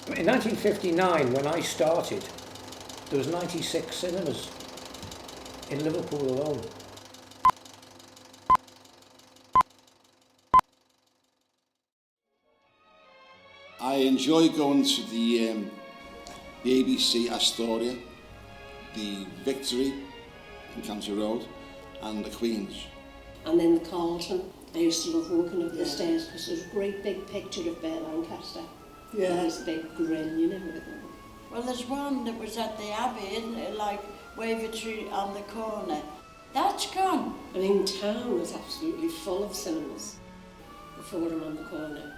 In 1959, when I started, there was 96 cinemas in Liverpool alone. I enjoy going to the ABC Astoria, the Victory in County Road, and the Queen's. And then the Carlton. I used to love walking up the stairs because there's a great big picture of Bear Lancaster. Yeah. And this big grin, you know. Well, there's one that was at the Abbey, isn't it? Like Wavertree on the corner. That's gone. And in town was absolutely full of cinemas. The Forum on the corner.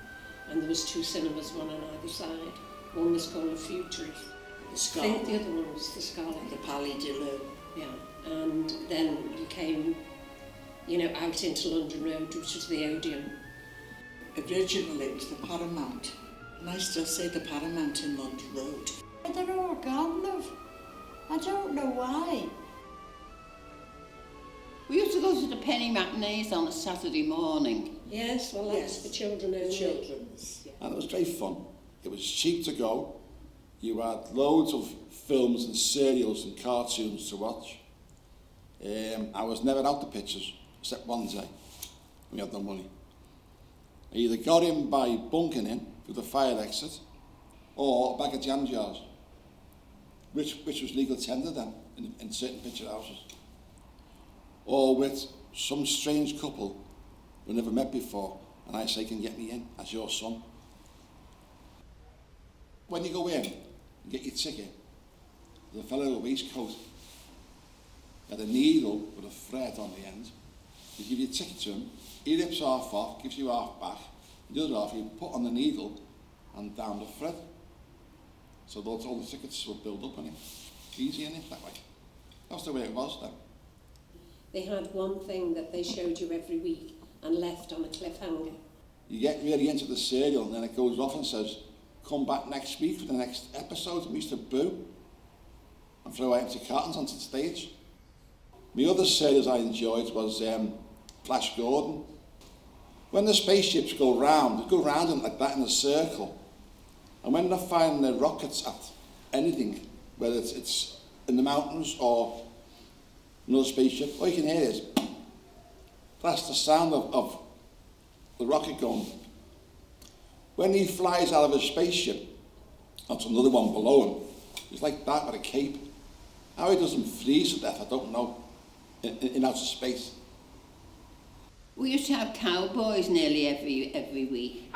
And there was 2 cinemas, one on either side. One was called the Futurist. The I Scarlet. think the other one was the Scarlet. The Palais de Lou. Yeah. And then you came, you know, out into London Road, which was the Odeon. Originally it was the Paramount. And I still say the Paramount in London Road. But they're all gone, love. I don't know why. We used to go to the penny matinees on a Saturday morning. Yes, well that's for children only. Children's. Yeah. And it was great fun. It was cheap to go. You had loads of films and serials and cartoons to watch. I was never out the pictures, except one day, when we had no money. I either got in by bunking in through the fire exit, or a bag of jam jars, which was legal tender then, in certain picture houses. Or with some strange couple we never met before, and I say, can you get me in as your son? When you go in and get your ticket, there's a fellow with a waistcoat. He had a needle with a thread on the end. You give your ticket to him, he rips half off, gives you half back, and the other half you put on the needle and down the thread. So all the tickets will build up on it. Easy in it that way. That's the way it was then. They had one thing that they showed you every week and left on a cliffhanger. You get really into the serial and then it goes off and says, come back next week for the next episode. We used to boo and throw empty cartons onto the stage. My other serials I enjoyed was Flash Gordon. When the spaceships go round, they go round in like that in a circle. And when they're firing their rockets at anything, whether it's in the mountains or another spaceship, all you can hear is, that's the sound of the rocket going. When he flies out of a spaceship, onto another one below him, he's like that with a cape. How he doesn't freeze to death, I don't know, in outer space. We used to have cowboys nearly every week.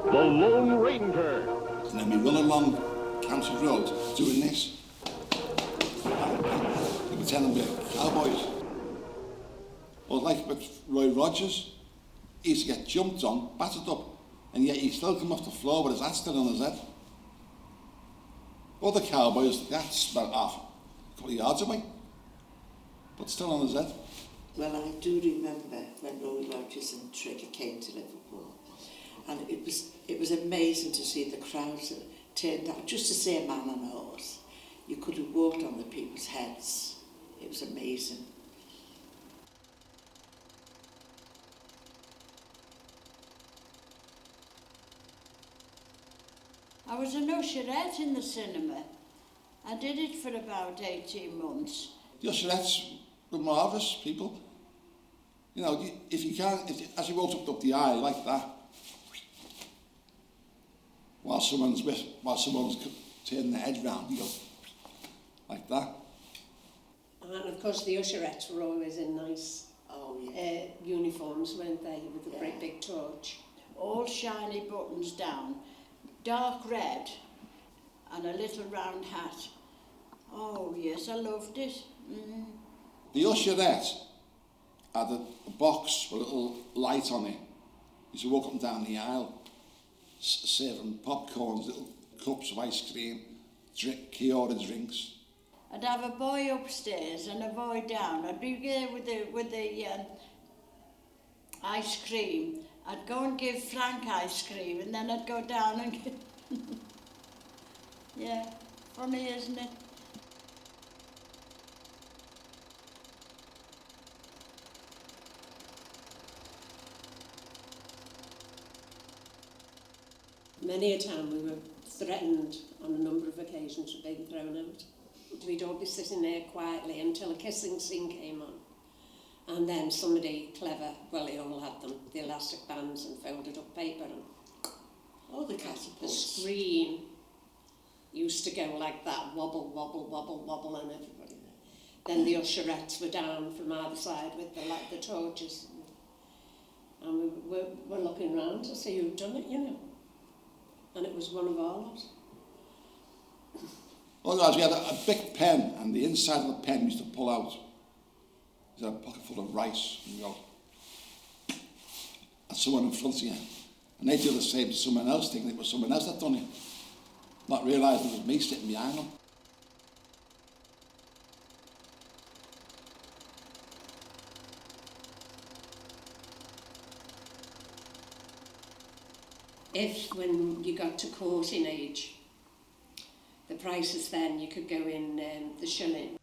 The Lone Ranger. And then we run along County Road doing this. We pretend we're cowboys. Or like with Roy Rogers, he used to get jumped on, battered up, and yet he still come off the floor with his hat still on his head. Other cowboys, that's about a couple of yards away, but still on his head. Well, I do remember when Roy Rogers and Trigger came to Liverpool, and it was amazing to see the crowds that turned out just to see a man on a horse. You could have walked on the people's heads. It was amazing. I was an usherette in the cinema. I did it for about 18 months. The usherettes were marvellous people. You know, as you walked up the aisle like that, while someone's turning their head round, you go like that. And of course the usherettes were always in nice uniforms, weren't they, with a great big torch. All shiny buttons down, dark red, and a little round hat. Oh yes, I loved it. Mm. The usherette had a box with a little light on it. You should walk up and down the aisle, serving popcorns, little cups of ice cream, key order drinks. I'd have a boy upstairs and a boy down. I'd be there with the ice cream. I'd go and give Frank ice cream, and then I'd go down and give... Yeah, funny, isn't it? Many a time we were threatened on a number of occasions of being thrown out. We'd all be sitting there quietly until a kissing scene came on. And then somebody clever, well, they all had them, the elastic bands and folded up paper, and Oh, the the catapults. screen used to go like that, wobble, wobble, wobble, wobble, and everybody. Then the usherettes were down from either side with the torches. And we were looking round to see who'd done it, you know. And it was one of our lot. Well, guys, we had a big pen, and the inside of the pen we used to pull out. You had a pocket full of rice, and you go, and someone in front of you. And they do the same to someone else, thinking it was someone else that done it. Not realising it was me sitting behind them. If, when you got to courting age, the prices then, you could go in the shilling.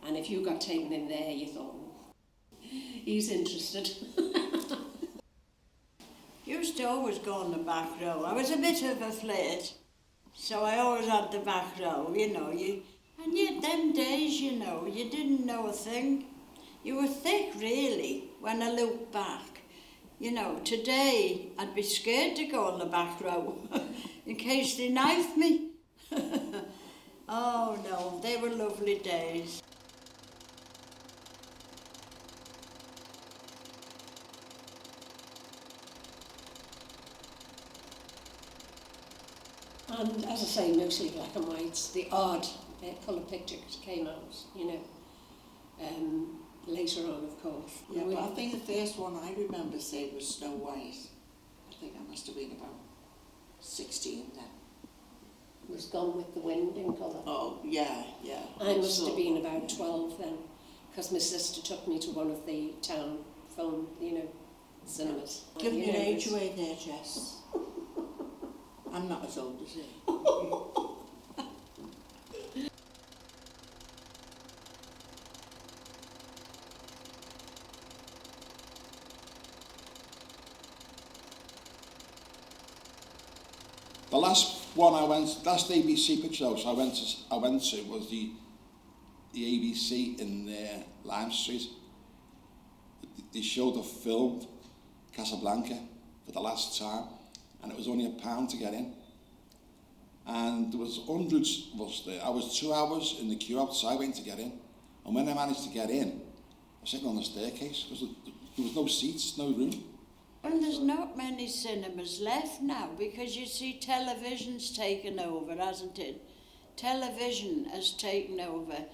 And if you got taken in there, you thought, he's interested. Used to always go on the back row. I was a bit of a flirt, so I always had the back row, you know. And yet them days, you know, you didn't know a thing. You were thick, really, when I look back. You know, today I'd be scared to go on the back row in case they knifed me. Oh no, they were lovely days. And as I say, mostly black and whites. The odd colour pictures came out, you know, later on, of course. Yeah, but I think the first one I remember seeing was Snow White. I think I must have been about 16 then. It was Gone with the Wind in colour. Oh, yeah, yeah. I must have been about 12 then, because my sister took me to one of the town film, you know, cinemas. Giving You your know, age it's- away there, Jess. I'm not as old as you. The last one last ABC picture house I went to was the ABC in Lime Street. They showed the film Casablanca for the last time, and it was only £1 to get in. And there was hundreds of us there. I was 2 hours in the queue outside waiting to get in. And when I managed to get in, I was sitting on the staircase because there was no seats, no room. Well, there's not many cinemas left now because you see television's taken over, hasn't it? Television has taken over,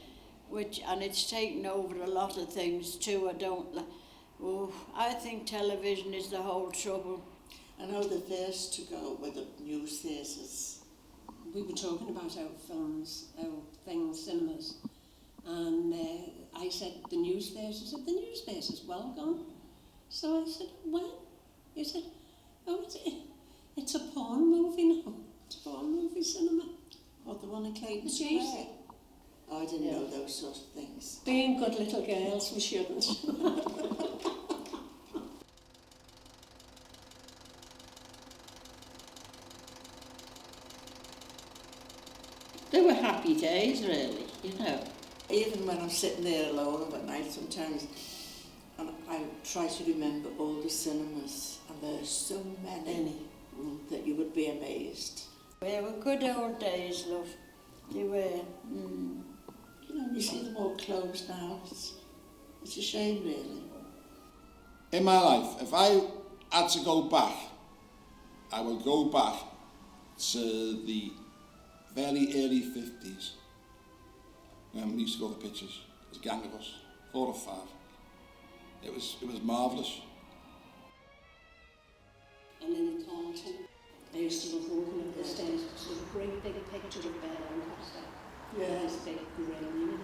and it's taken over a lot of things too. I think television is the whole trouble. I know the first to go were the news theatres. We were talking about our films, our things, cinemas, and I said, the news theatre. I said, the news theatre's well gone. So I said, when? He said, oh, it's a porn movie now. It's a porn movie cinema. Oh, the one in Clayton Jeez. Square. Oh, I didn't know those sort of things. Being good little girls, we shouldn't. They were happy days, really, you know. Even when I'm sitting there alone at night sometimes, and I try to remember all the cinemas, and there are so many that you would be amazed. They were good old days, love. They were. You know, you see them all closed now. It's a shame, really. In my life, if I had to go back, I would go back to the very early 50s when we used to go to the pictures. It was a gang of us, 4 or 5. It was marvellous. And then in Carlton, I used to look walking up the stairs. There was a great big picture of Belle and Costa. Yeah. This big grin, you know.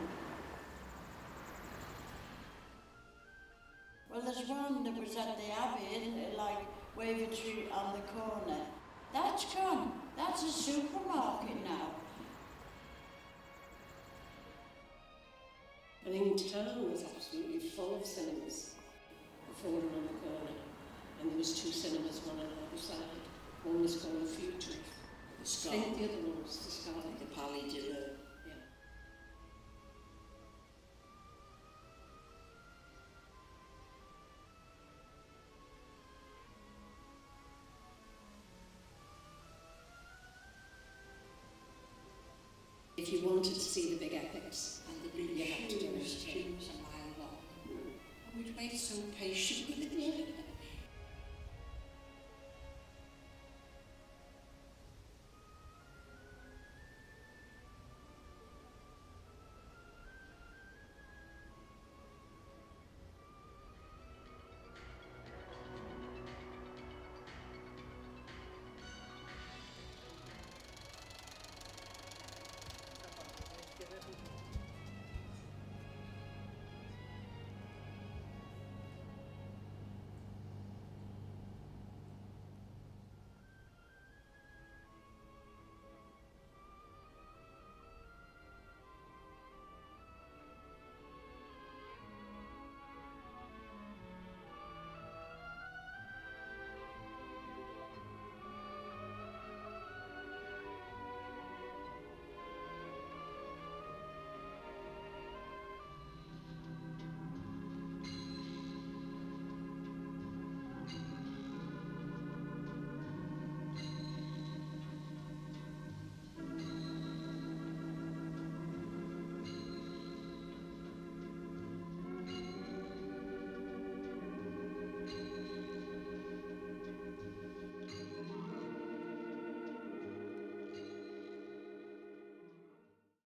Well, there's one that was at the Abbey, isn't it? Like Wavertree on the corner. That's gone. That's a supermarket now. I mean, town was absolutely full of cinemas. The Forum on the corner, and there was 2 cinemas, one on either side. one was called The Future. The I Scar, think the other one was The Scarlet. the Pally Dillon. Yeah. If you wanted to see the big epics, And the big You have to do it. shoes a mile long. We'd wait so patiently.